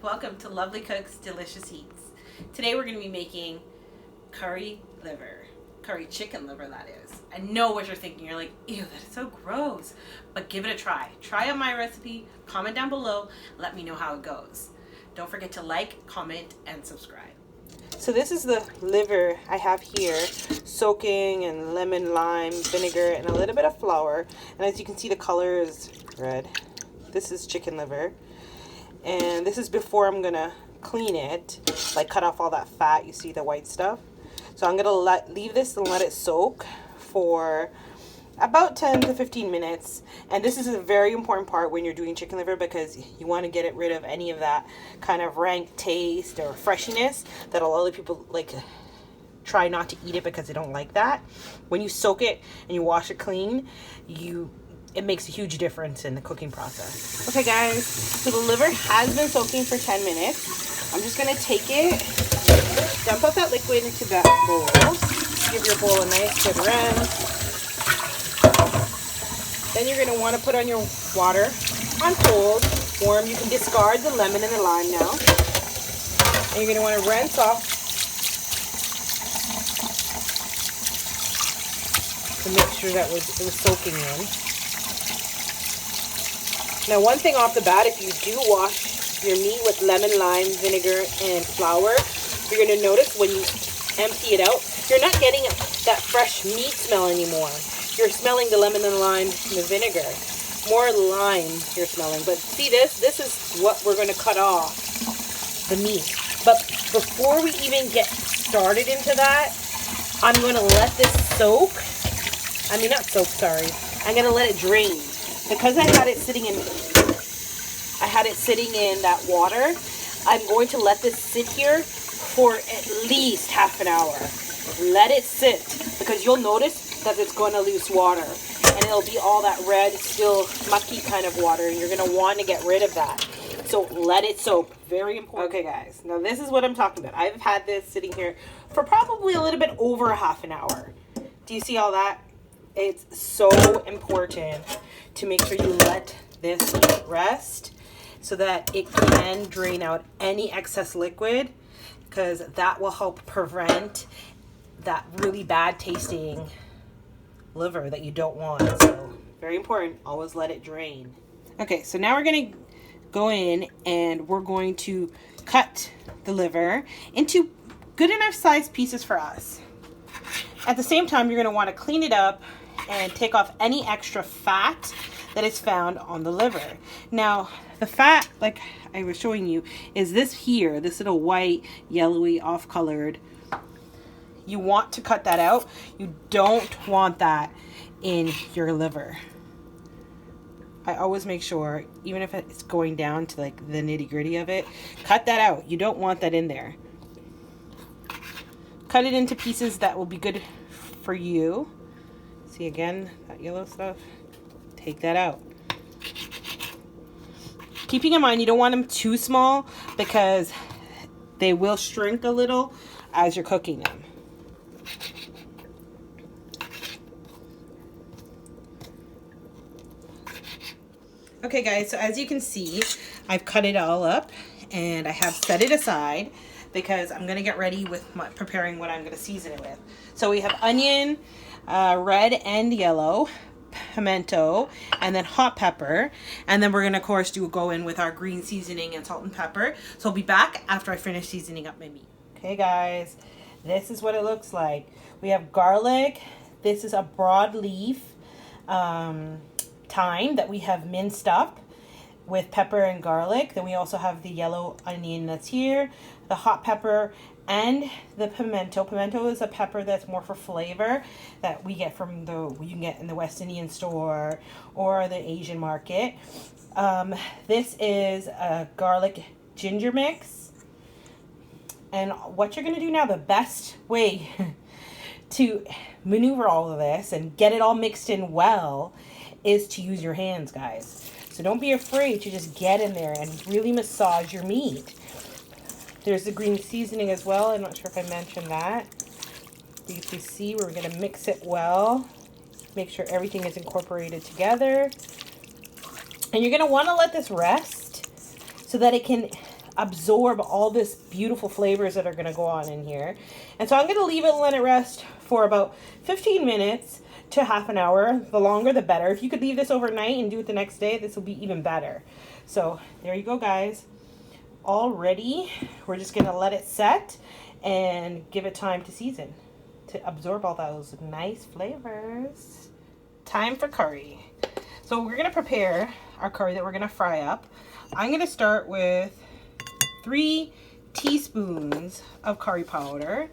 welcome to Lovely Cooks Delicious Eats. Today we're going to be making curry chicken liver that is. I know what you're thinking, you're like, ew, that is so gross, but give it a try. Try out my recipe, comment down below, let me know how it goes. Don't forget to like, comment, and subscribe. So this is the liver I have here, soaking in lemon, lime, vinegar, and a little bit of flour. And as you can see, the color is red. This is chicken liver. And this is before I'm gonna clean it, like cut off all that fat, you see the white stuff. So I'm gonna leave this and let it soak for about 10 to 15 minutes. And this is a very important part when you're doing chicken liver, because you want to get rid of any of that kind of rank taste or freshiness that a lot of people like try not to eat it because they don't like that. When you soak it and you wash it clean, it makes a huge difference in the cooking process. Okay guys, so the liver has been soaking for 10 minutes. I'm just gonna take it, dump out that liquid into that bowl. Give your bowl a nice good rinse. Then you're going to want to put on your water on cold, warm. You can discard the lemon and the lime now. And you're going to want to rinse off the mixture that it was soaking in. Now, one thing off the bat, if you do wash your meat with lemon, lime, vinegar, and flour, you're going to notice when you empty it out, you're not getting that fresh meat smell anymore. You're smelling the lemon and lime and the vinegar. More lime you're smelling. But see this? This is what we're going to cut off, the meat. But before we even get started into that, I'm going to let this soak. I'm going to let it drain. Because I had it sitting in that water, I'm going to let this sit here for at least half an hour. Let it sit, because you'll notice that it's going to lose water, and it'll be all that red, still mucky kind of water, and you're going to want to get rid of that. So let it soak. Very important. Okay guys, now this is what I'm talking about. I've had this sitting here for probably a little bit over a half an hour. Do you see all that? It's so important to make sure you let this rest so that it can drain out any excess liquid, because that will help prevent that really bad tasting liver that you don't want. So very important, always let it drain. Okay, so now we're going to go in and we're going to cut the liver into good enough sized pieces for us. At the same time, you're going to want to clean it up and take off any extra fat that is found on the liver. Now, the fat, like I was showing you, is this here, this little white, yellowy, off-colored. You want to cut that out. You don't want that in your liver. I always make sure, even if it's going down to like the nitty-gritty of it, cut that out. You don't want that in there. Cut it into pieces that will be good for you. See again, that yellow stuff? Take that out. Keeping in mind, you don't want them too small because they will shrink a little as you're cooking them. Okay guys, so as you can see, I've cut it all up and I have set it aside because I'm going to get ready with preparing what I'm going to season it with. So we have onion, red and yellow, pimento, and then hot pepper. And then we're going to, of course, go in with our green seasoning and salt and pepper. So I'll be back after I finish seasoning up my meat. Okay guys, this is what it looks like. We have garlic. This is a broadleaf thyme that we have minced up with pepper and garlic. Then we also have the yellow onion that's here, the hot pepper, and the pimento. Pimento is a pepper that's more for flavor that we get from you can get in the West Indian store or the Asian market. This is a garlic ginger mix. And what you're going to do now, the best way to maneuver all of this and get it all mixed in well is to use your hands, guys. So don't be afraid to just get in there and really massage your meat. There's the green seasoning as well. I'm not sure if I mentioned that. You can see we're going to mix it well. Make sure everything is incorporated together. And you're going to want to let this rest so that it can absorb all this beautiful flavors that are going to go on in here. And so I'm going to leave it and let it rest for about 15 minutes to half an hour. The longer the better. If you could leave this overnight and do it the next day, this will be even better. So there you go, guys. All ready. We're just going to let it set and give it time to season, to absorb all those nice flavors. Time for curry. So we're going to prepare our curry that we're going to fry up. I'm going to start with 3 teaspoons of curry powder.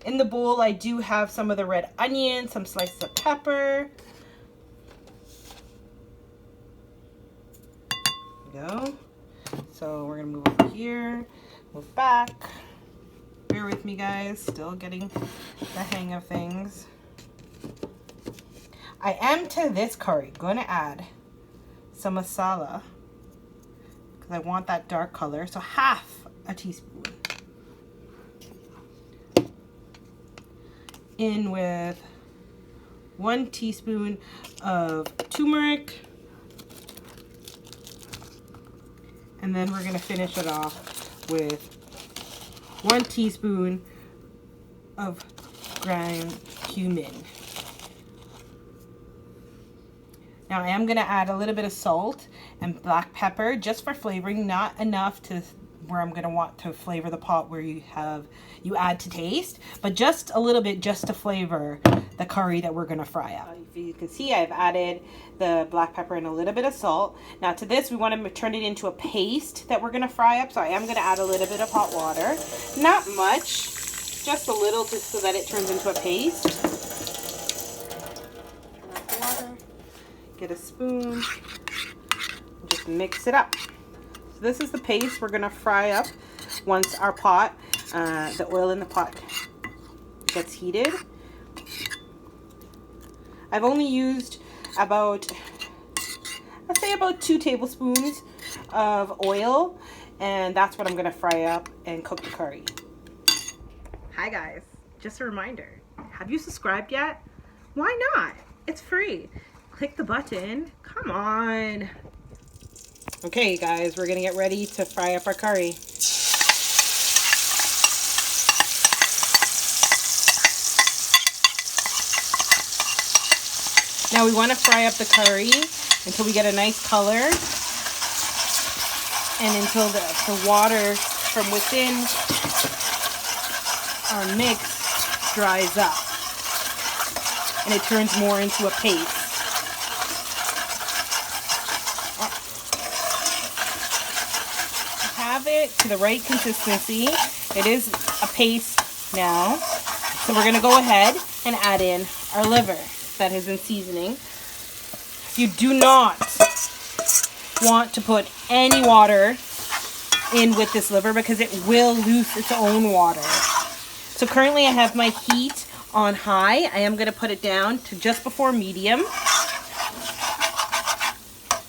In the bowl, I do have some of the red onion, some slices of pepper. There we go. So we're going to move over here, move back. Bear with me, guys. Still getting the hang of things. I am to this curry going to add some masala because I want that dark color. So half a teaspoon. In with 1 teaspoon of turmeric. And then we're going to finish it off with 1 teaspoon of ground cumin. Now I am going to add a little bit of salt and black pepper just for flavoring, not enough to where I'm going to want to flavor the pot where you add to taste, but just a little bit just to flavor the curry that we're going to fry up. If you can see, I've added the black pepper and a little bit of salt. Now to this, we want to turn it into a paste that we're going to fry up, so I am going to add a little bit of hot water. Not much, just a little, just so that it turns into a paste. Get a spoon, and just mix it up. So this is the paste we're gonna fry up once our pot, the oil in the pot gets heated. I've only used about, let's say about 2 tablespoons of oil, and that's what I'm gonna fry up and cook the curry. Hi guys, just a reminder, have you subscribed yet? Why not? It's free. Click the button. Come on. Okay, guys, we're gonna get ready to fry up our curry. Now we want to fry up the curry until we get a nice color and until the water from within our mix dries up and it turns more into a paste. Have it to the right consistency. It is a paste now. So we're going to go ahead and add in our liver that has been seasoning. You do not want to put any water in with this liver because it will lose its own water. So currently I have my heat on high. I am going to put it down to just before medium.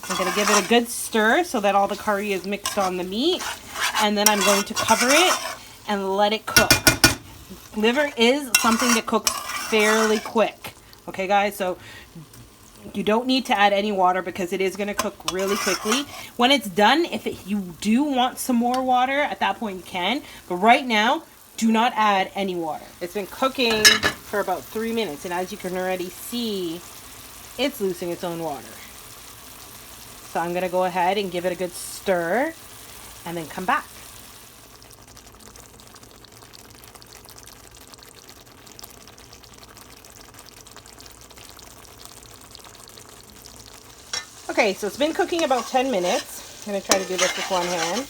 I'm going to give it a good stir so that all the curry is mixed on the meat. And then I'm going to cover it and let it cook. Liver is something that cooks fairly quick. Okay, guys? So you don't need to add any water because it is going to cook really quickly. When it's done, if you do want some more water, at that point you can. But right now, do not add any water. It's been cooking for about 3 minutes. And as you can already see, it's losing its own water. So I'm going to go ahead and give it a good stir and then come back. Okay, so it's been cooking about 10 minutes. I'm going to try to do this with one hand.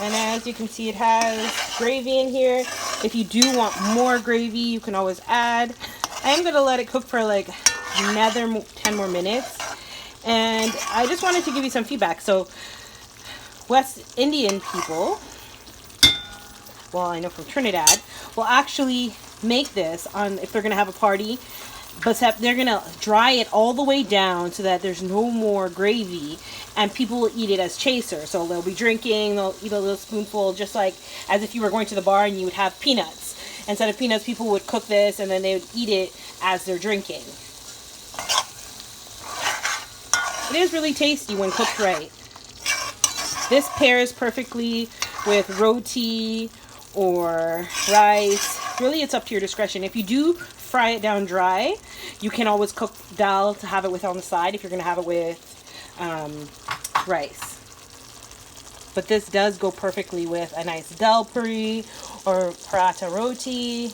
And as you can see, it has gravy in here. If you do want more gravy, you can always add. I am going to let it cook for like another 10 more minutes. And I just wanted to give you some feedback. So West Indian people, well, I know from Trinidad, will actually make this on if they're going to have a party. But they're going to dry it all the way down so that there's no more gravy. And people will eat it as chaser. So they'll be drinking, they'll eat a little spoonful, just like as if you were going to the bar and you would have peanuts. Instead of peanuts, people would cook this and then they would eat it as they're drinking. It is really tasty when cooked right. This pairs perfectly with roti or rice. Really, it's up to your discretion. If you do fry it down dry, you can always cook dal to have it with on the side if you're going to have it with rice. But this does go perfectly with a nice dal puri or paratha roti.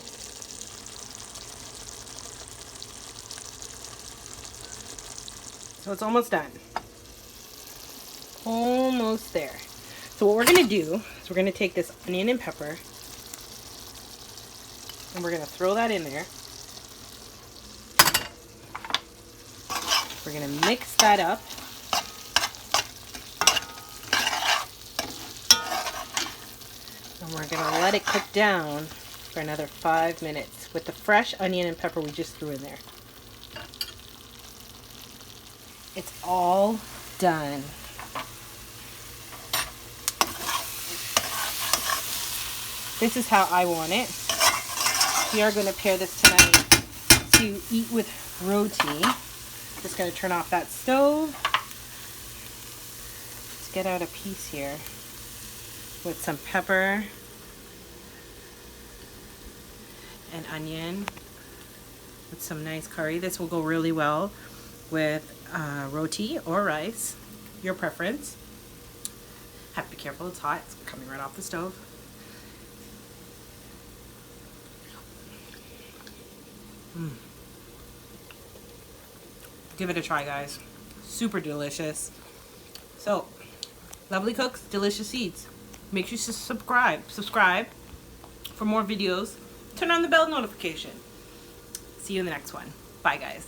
So it's almost done. Almost there. So what we're going to do is we're going to take this onion and pepper and we're going to throw that in there. We're going to mix that up. And we're going to let it cook down for another 5 minutes with the fresh onion and pepper we just threw in there. It's all done. This is how I want it. We are going to pair this tonight to eat with roti. Just going to turn off that stove. Let's get out a piece here with some pepper and onion with some nice curry. This will go really well with roti or rice, your preference. Have to be careful, it's hot, it's coming right off the stove. Give it a try, guys. Super delicious. So, Lovely Cooks, Delicious Eats. Make sure to subscribe for more videos. Turn on the bell notification. See you in the next one. Bye, guys.